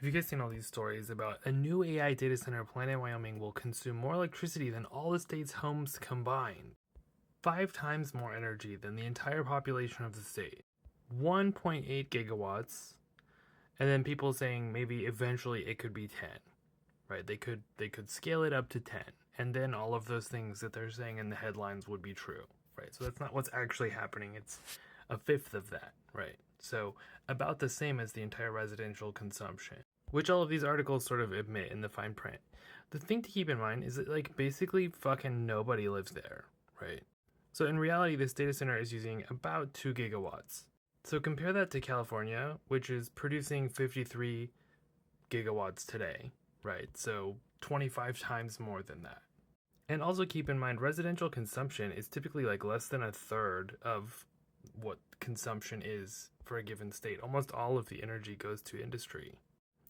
Have you guys seen all these stories about a new AI data center planned in Wyoming will consume more electricity than all the state's homes combined? 5 times more energy than the entire population of the state. 1.8 gigawatts. And then people saying maybe eventually it could be 10. Right? They could scale it up to 10. And then all of those things that they're saying in the headlines would be true. Right? So that's not what's actually happening. It's a fifth of that, right? So about the same as the entire residential consumption, which all of these articles sort of admit in the fine print. The thing to keep in mind is that like basically fucking nobody lives there, right? So in reality, this data center is using about 2 gigawatts. So compare that to California, which is producing 53 gigawatts today, right? So 25 times more than that. And also keep in mind, residential consumption is typically like less than a third of what consumption is for a given state. Almost all of the energy goes to industry.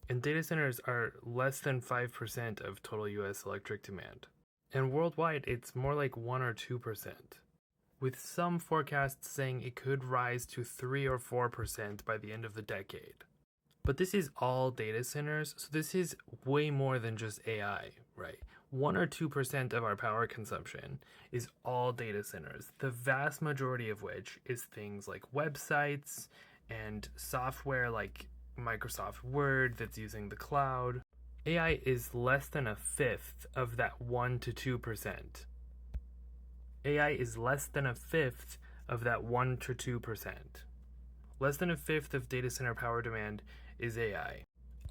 And data centers are less than 5% of total US electric demand. And worldwide, it's more like 1 or 2%, with some forecasts saying it could rise to 3 or 4% by the end of the decade. But this is all data centers, so this is way more than just AI, right? 1 or 2% of our power consumption is all data centers, the vast majority of which is things like websites and software like Microsoft Word that's using the cloud. AI is less than a fifth of that 1 to 2%. AI is less than a fifth of that 1 to 2%. Less than a fifth of data center power demand is AI.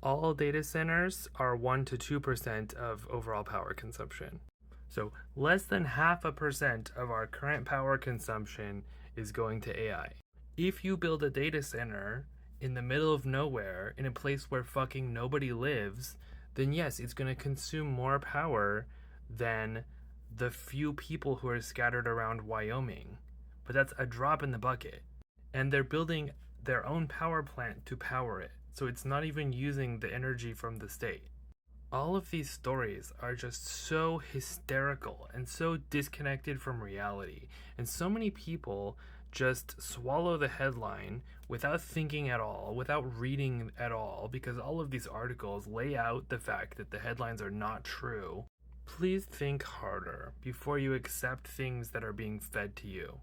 All data centers are 1 to 2% of overall power consumption. So less than 0.5% of our current power consumption is going to AI. If you build a data center in the middle of nowhere, in a place where fucking nobody lives, then yes, it's going to consume more power than the few people who are scattered around Wyoming. But that's a drop in the bucket. And they're building their own power plant to power it. So it's not even using the energy from the state. All of these stories are just so hysterical and so disconnected from reality. And so many people just swallow the headline without thinking at all, without reading at all, because all of these articles lay out the fact that the headlines are not true. Please think harder before you accept things that are being fed to you.